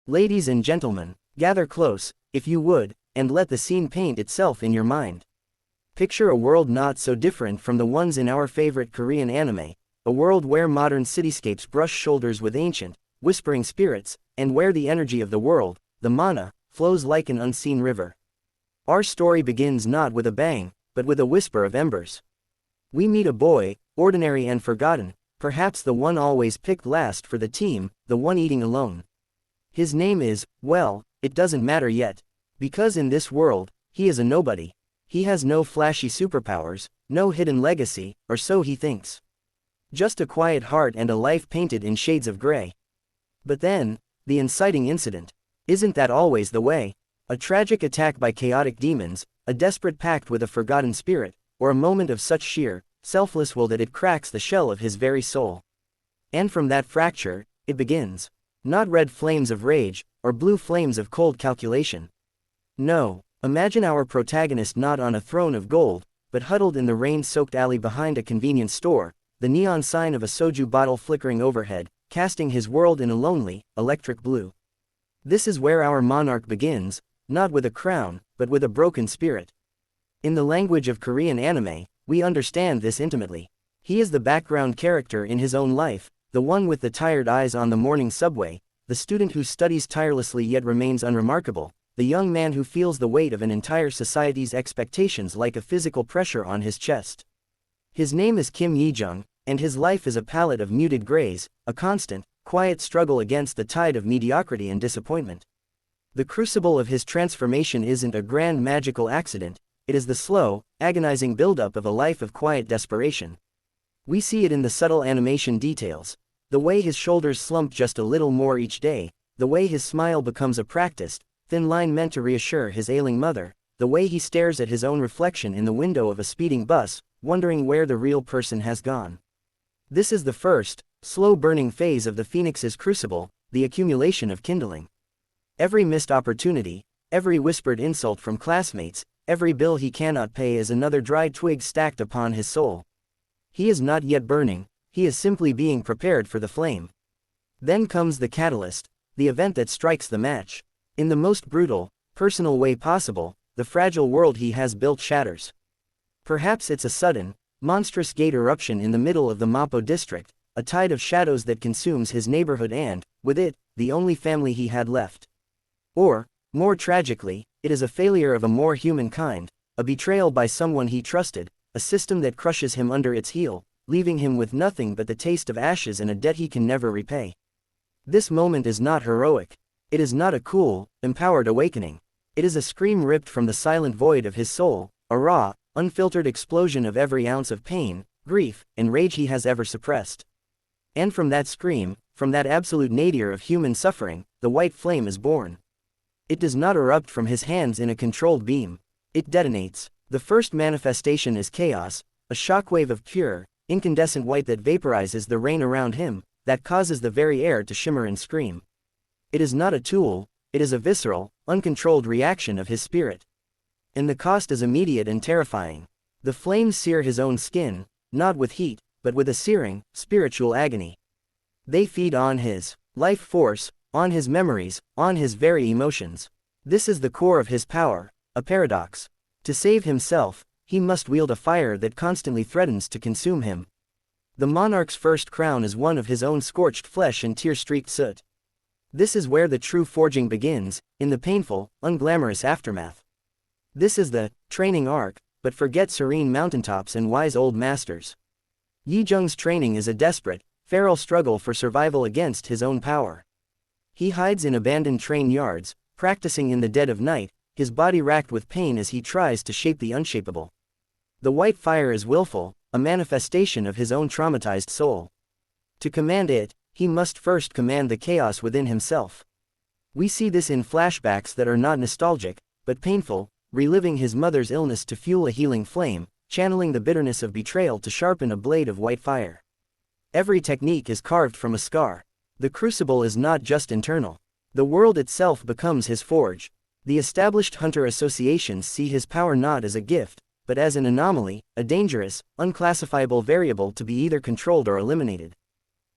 Ladies and gentlemen, gather close, if you would, and let the scene paint itself in your mind. Picture a world not so different from the ones in our favorite Korean anime, a world where modern cityscapes brush shoulders with ancient, whispering spirits, and where the energy of the world, the mana, flows like an unseen river. Our story begins not with a bang, but with a whisper of embers. We meet a boy, ordinary and forgotten, perhaps the one always picked last for the team, the one eating alone. His name is, well, it doesn't matter yet, because in this world, he is a nobody. He has no flashy superpowers, no hidden legacy, or so he thinks. Just a quiet heart and a life painted in shades of gray. But then, the inciting incident. Isn't that always the way? A tragic attack by chaotic demons, a desperate pact with a forgotten spirit, or a moment of such sheer, selfless will that it cracks the shell of his very soul. And from that fracture, it begins. Not red flames of rage, or blue flames of cold calculation. No. Imagine our protagonist not on a throne of gold, but huddled in the rain-soaked alley behind a convenience store, the neon sign of a soju bottle flickering overhead, casting his world in a lonely, electric blue. This is where our monarch begins, not with a crown, but with a broken spirit. In the language of Korean anime, we understand this intimately. He is the background character in his own life, the one with the tired eyes on the morning subway, the student who studies tirelessly yet remains unremarkable, the young man who feels the weight of an entire society's expectations like a physical pressure on his chest. His name is Kim Yijeong, and his life is a palette of muted grays, a constant, quiet struggle against the tide of mediocrity and disappointment. The crucible of his transformation isn't a grand magical accident, it is the slow, agonizing buildup of a life of quiet desperation. We see it in the subtle animation details, the way his shoulders slump just a little more each day, the way his smile becomes a practiced, thin line meant to reassure his ailing mother, the way he stares at his own reflection in the window of a speeding bus, wondering where the real person has gone. This is the first, slow-burning phase of the Phoenix's crucible, the accumulation of kindling. Every missed opportunity, every whispered insult from classmates, every bill he cannot pay is another dry twig stacked upon his soul. He is not yet burning, he is simply being prepared for the flame. Then comes the catalyst, the event that strikes the match. In the most brutal, personal way possible, the fragile world he has built shatters. Perhaps it's a sudden, monstrous gate eruption in the middle of the Mapo district, a tide of shadows that consumes his neighborhood and, with it, the only family he had left. Or, more tragically, it is a failure of a more human kind, a betrayal by someone he trusted, a system that crushes him under its heel, leaving him with nothing but the taste of ashes and a debt he can never repay. This moment is not heroic. It is not a cool, empowered awakening. It is a scream ripped from the silent void of his soul, a raw, unfiltered explosion of every ounce of pain, grief, and rage he has ever suppressed. And from that scream, from that absolute nadir of human suffering, the white flame is born. It does not erupt from his hands in a controlled beam. It detonates. The first manifestation is chaos, a shockwave of pure, incandescent white that vaporizes the rain around him, that causes the very air to shimmer and scream. It is not a tool, it is a visceral, uncontrolled reaction of his spirit. And the cost is immediate and terrifying. The flames sear his own skin, not with heat, but with a searing, spiritual agony. They feed on his life force, on his memories, on his very emotions. This is the core of his power, a paradox. To save himself, he must wield a fire that constantly threatens to consume him. The monarch's first crown is one of his own scorched flesh and tear-streaked soot. This is where the true forging begins, in the painful, unglamorous aftermath. This is the training arc, but forget serene mountaintops and wise old masters. Yijeong's training is a desperate, feral struggle for survival against his own power. He hides in abandoned train yards, practicing in the dead of night, his body racked with pain as he tries to shape the unshapeable. The white fire is willful, a manifestation of his own traumatized soul. To command it, he must first command the chaos within himself. We see this in flashbacks that are not nostalgic, but painful, reliving his mother's illness to fuel a healing flame, channeling the bitterness of betrayal to sharpen a blade of white fire. Every technique is carved from a scar. The crucible is not just internal. The world itself becomes his forge. The established hunter associations see his power not as a gift, but as an anomaly, a dangerous, unclassifiable variable to be either controlled or eliminated.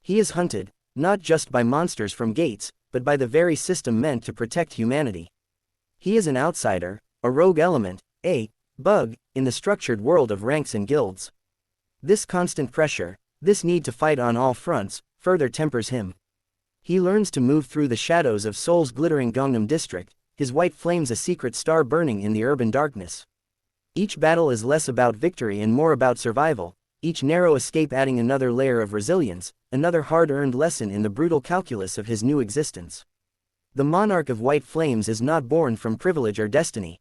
He is hunted, not just by monsters from gates, but by the very system meant to protect humanity. He is an outsider, a rogue element, a bug, in the structured world of ranks and guilds. This constant pressure, this need to fight on all fronts, further tempers him. He learns to move through the shadows of Seoul's glittering Gangnam district, his white flames a secret star burning in the urban darkness. Each battle is less about victory and more about survival, each narrow escape adding another layer of resilience, another hard-earned lesson in the brutal calculus of his new existence. The Monarch of White Flames is not born from privilege or destiny.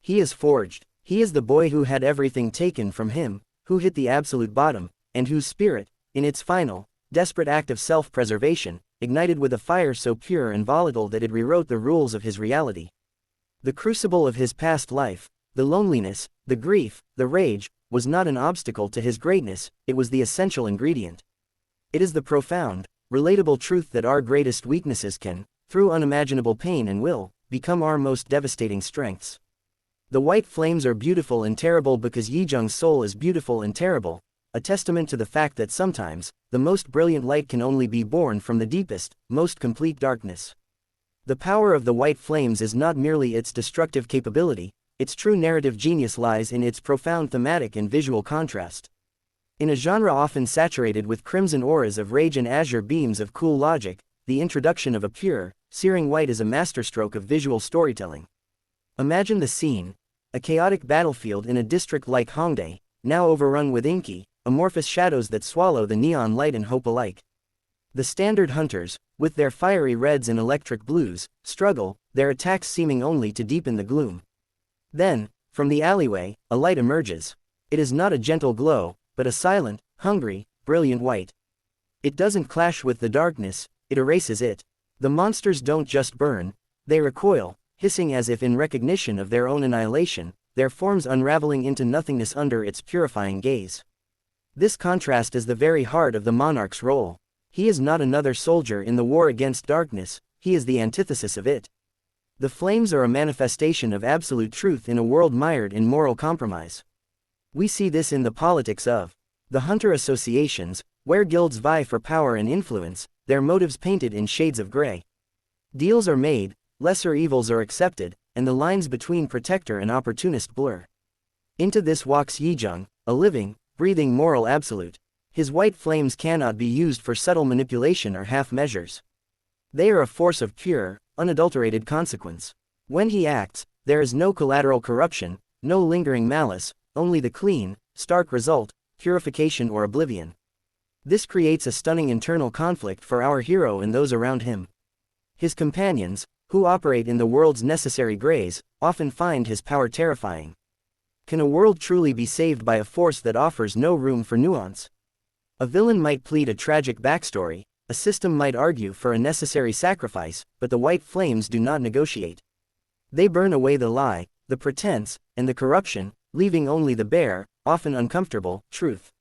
He is forged. He is the boy who had everything taken from him, who hit the absolute bottom, and whose spirit, in its final, desperate act of self-preservation, ignited with a fire so pure and volatile that it rewrote the rules of his reality. The crucible of his past life, the loneliness, the grief, the rage, was not an obstacle to his greatness, it was the essential ingredient. It is the profound, relatable truth that our greatest weaknesses can, through unimaginable pain and will, become our most devastating strengths. The white flames are beautiful and terrible because Yijeong's soul is beautiful and terrible, a testament to the fact that sometimes, the most brilliant light can only be born from the deepest, most complete darkness. The power of the white flames is not merely its destructive capability, its true narrative genius lies in its profound thematic and visual contrast. In a genre often saturated with crimson auras of rage and azure beams of cool logic, the introduction of a pure, searing white is a masterstroke of visual storytelling. Imagine the scene: a chaotic battlefield in a district like Hongdae, now overrun with inky, amorphous shadows that swallow the neon light and hope alike. The standard hunters, with their fiery reds and electric blues, struggle, their attacks seeming only to deepen the gloom. Then, from the alleyway, a light emerges. It is not a gentle glow, but a silent, hungry, brilliant white. It doesn't clash with the darkness, it erases it. The monsters don't just burn, they recoil, hissing as if in recognition of their own annihilation, their forms unraveling into nothingness under its purifying gaze. This contrast is the very heart of the monarch's role. He is not another soldier in the war against darkness, he is the antithesis of it. The flames are a manifestation of absolute truth in a world mired in moral compromise. We see this in the politics of the hunter associations, where guilds vie for power and influence, their motives painted in shades of gray. Deals are made, lesser evils are accepted, and the lines between protector and opportunist blur. Into this walks Yijeong, a living, breathing moral absolute. His white flames cannot be used for subtle manipulation or half measures. They are a force of pure, unadulterated consequence. When he acts, there is no collateral corruption, no lingering malice, only the clean, stark result, purification or oblivion. This creates a stunning internal conflict for our hero and those around him. His companions, who operate in the world's necessary grays, often find his power terrifying. Can a world truly be saved by a force that offers no room for nuance? A villain might plead a tragic backstory, a system might argue for a necessary sacrifice, but the white flames do not negotiate. They burn away the lie, the pretense, and the corruption, leaving only the bare, often uncomfortable, truth.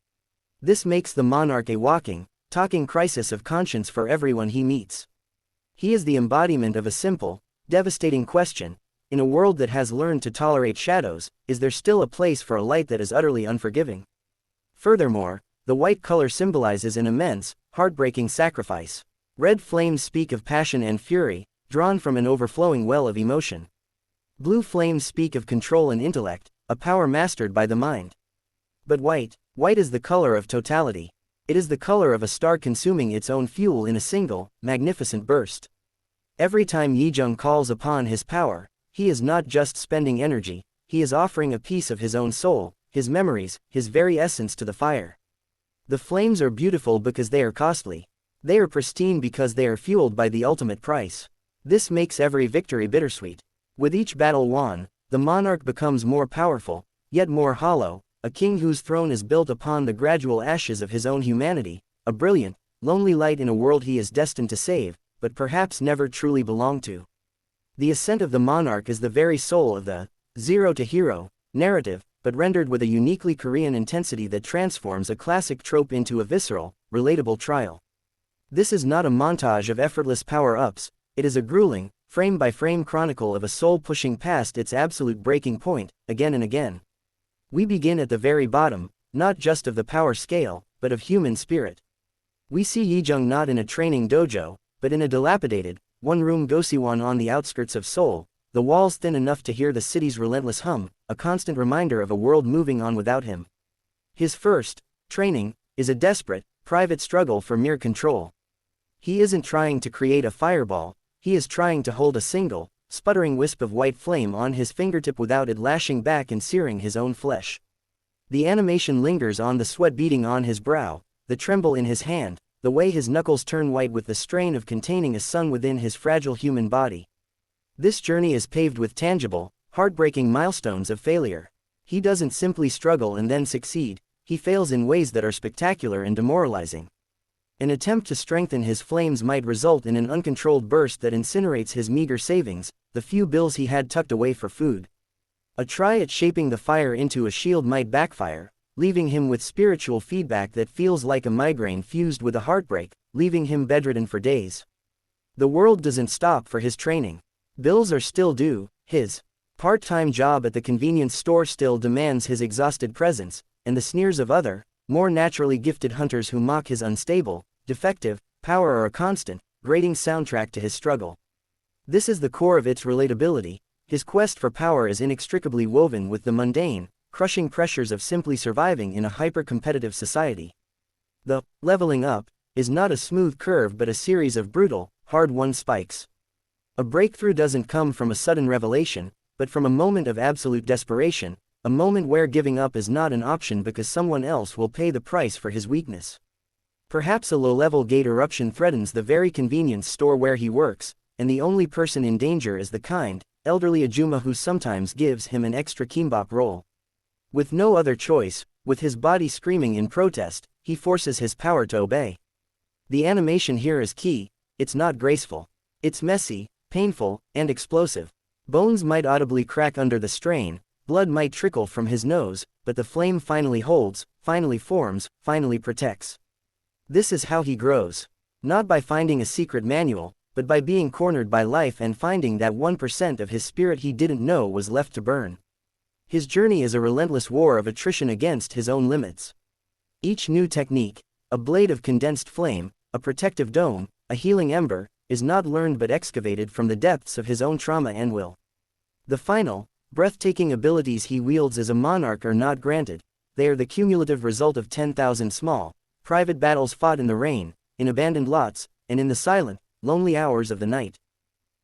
This makes the monarch a walking, talking crisis of conscience for everyone he meets. He is the embodiment of a simple, devastating question: in a world that has learned to tolerate shadows, is there still a place for a light that is utterly unforgiving? Furthermore, the white color symbolizes an immense, heartbreaking sacrifice. Red flames speak of passion and fury, drawn from an overflowing well of emotion. Blue flames speak of control and intellect, a power mastered by the mind. But white is the color of totality. It is the color of a star consuming its own fuel in a single, magnificent burst. Every time Yijeong calls upon his power, he is not just spending energy, he is offering a piece of his own soul, his memories, his very essence to the fire. The flames are beautiful because they are costly. They are pristine because they are fueled by the ultimate price. This makes every victory bittersweet. With each battle won, the monarch becomes more powerful, yet more hollow, a king whose throne is built upon the gradual ashes of his own humanity, a brilliant, lonely light in a world he is destined to save, but perhaps never truly belong to. The ascent of the monarch is the very soul of the zero to hero narrative, but rendered with a uniquely Korean intensity that transforms a classic trope into a visceral, relatable trial. This is not a montage of effortless power-ups, it is a grueling, frame-by-frame chronicle of a soul pushing past its absolute breaking point, again and again. We begin at the very bottom, not just of the power scale, but of human spirit. We see Yijeong not in a training dojo, but in a dilapidated, one room Gosiwon on the outskirts of Seoul, the walls thin enough to hear the city's relentless hum, a constant reminder of a world moving on without him. His first training is a desperate, private struggle for mere control. He isn't trying to create a fireball, he is trying to hold a single, sputtering wisp of white flame on his fingertip without it lashing back and searing his own flesh. The animation lingers on the sweat beading on his brow, the tremble in his hand, the way his knuckles turn white with the strain of containing a sun within his fragile human body. This journey is paved with tangible, heartbreaking milestones of failure. He doesn't simply struggle and then succeed, he fails in ways that are spectacular and demoralizing. An attempt to strengthen his flames might result in an uncontrolled burst that incinerates his meager savings, the few bills he had tucked away for food. A try at shaping the fire into a shield might backfire, leaving him with spiritual feedback that feels like a migraine fused with a heartbreak, leaving him bedridden for days. The world doesn't stop for his training. Bills are still due, his part-time job at the convenience store still demands his exhausted presence, and the sneers of other, more naturally gifted hunters who mock his unstable, defective power are a constant, grating soundtrack to his struggle. This is the core of its relatability. His quest for power is inextricably woven with the mundane, crushing pressures of simply surviving in a hyper-competitive society. The leveling up is not a smooth curve but a series of brutal, hard-won spikes. A breakthrough doesn't come from a sudden revelation, but from a moment of absolute desperation, a moment where giving up is not an option because someone else will pay the price for his weakness. Perhaps a low-level gate eruption threatens the very convenience store where he works, and the only person in danger is the kind, elderly Ajuma who sometimes gives him an extra kimbap roll. With no other choice, with his body screaming in protest, he forces his power to obey. The animation here is key, it's not graceful. It's messy, painful, and explosive. Bones might audibly crack under the strain, blood might trickle from his nose, but the flame finally holds, finally forms, finally protects. This is how he grows. Not by finding a secret manual, but by being cornered by life and finding that 1% of his spirit he didn't know was left to burn. His journey is a relentless war of attrition against his own limits. Each new technique, a blade of condensed flame, a protective dome, a healing ember, is not learned but excavated from the depths of his own trauma and will. The final, breathtaking abilities he wields as a monarch are not granted, they are the cumulative result of 10,000 small, private battles fought in the rain, in abandoned lots, and in the silent, lonely hours of the night.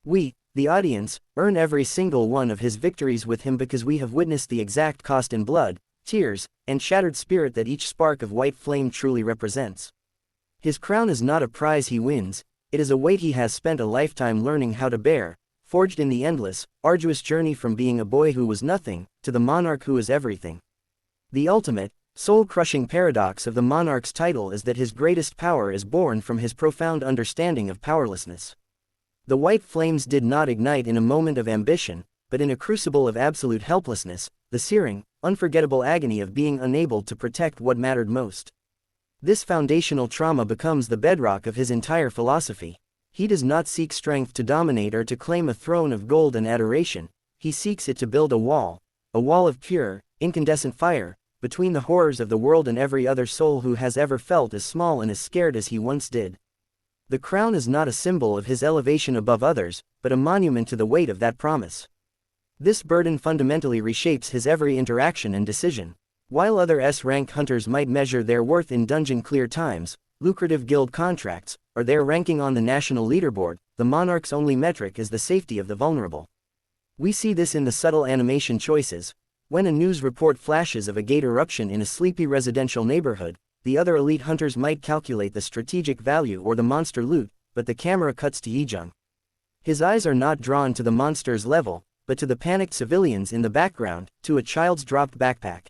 We, the audience, earn every single one of his victories with him because we have witnessed the exact cost in blood, tears, and shattered spirit that each spark of white flame truly represents. His crown is not a prize he wins, it is a weight he has spent a lifetime learning how to bear, forged in the endless, arduous journey from being a boy who was nothing, to the monarch who is everything. The ultimate, soul-crushing paradox of the monarch's title is that his greatest power is born from his profound understanding of powerlessness. The white flames did not ignite in a moment of ambition, but in a crucible of absolute helplessness, the searing, unforgettable agony of being unable to protect what mattered most. This foundational trauma becomes the bedrock of his entire philosophy. He does not seek strength to dominate or to claim a throne of gold and adoration, he seeks it to build a wall of pure, incandescent fire, between the horrors of the world and every other soul who has ever felt as small and as scared as he once did. The crown is not a symbol of his elevation above others, but a monument to the weight of that promise. This burden fundamentally reshapes his every interaction and decision. While other S-rank hunters might measure their worth in dungeon clear times, lucrative guild contracts, or their ranking on the national leaderboard, the monarch's only metric is the safety of the vulnerable. We see this in the subtle animation choices. When a news report flashes of a gate eruption in a sleepy residential neighborhood, the other elite hunters might calculate the strategic value or the monster loot, but the camera cuts to Yijeong. His eyes are not drawn to the monster's level, but to the panicked civilians in the background, to a child's dropped backpack.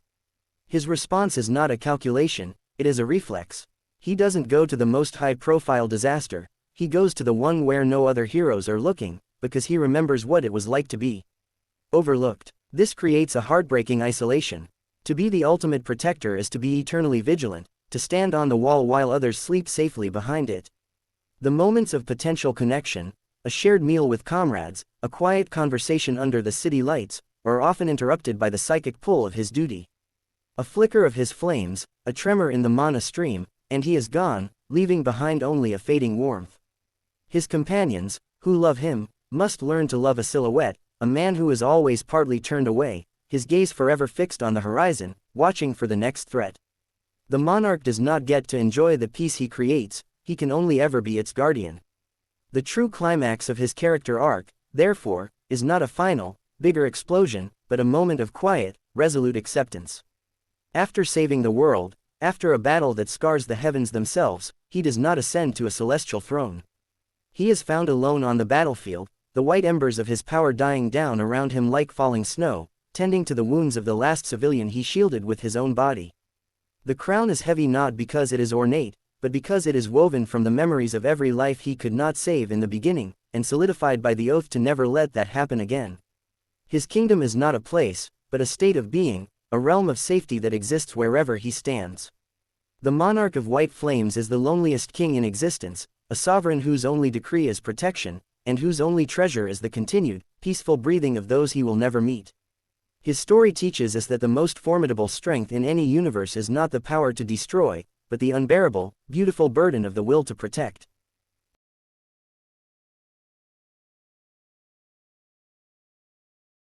His response is not a calculation, it is a reflex. He doesn't go to the most high-profile disaster, he goes to the one where no other heroes are looking, because he remembers what it was like to be overlooked. This creates a heartbreaking isolation. To be the ultimate protector is to be eternally vigilant, to stand on the wall while others sleep safely behind it. The moments of potential connection, a shared meal with comrades, a quiet conversation under the city lights, are often interrupted by the psychic pull of his duty. A flicker of his flames, a tremor in the mana stream, and he is gone, leaving behind only a fading warmth. His companions, who love him, must learn to love a silhouette, a man who is always partly turned away, his gaze forever fixed on the horizon, watching for the next threat. The monarch does not get to enjoy the peace he creates, he can only ever be its guardian. The true climax of his character arc, therefore, is not a final, bigger explosion, but a moment of quiet, resolute acceptance. After saving the world, after a battle that scars the heavens themselves, he does not ascend to a celestial throne. He is found alone on the battlefield, the white embers of his power dying down around him like falling snow, tending to the wounds of the last civilian he shielded with his own body. The crown is heavy not because it is ornate, but because it is woven from the memories of every life he could not save in the beginning, and solidified by the oath to never let that happen again. His kingdom is not a place, but a state of being, a realm of safety that exists wherever he stands. The Monarch of White Flames is the loneliest king in existence, a sovereign whose only decree is protection, and whose only treasure is the continued, peaceful breathing of those he will never meet. His story teaches us that the most formidable strength in any universe is not the power to destroy, but the unbearable, beautiful burden of the will to protect.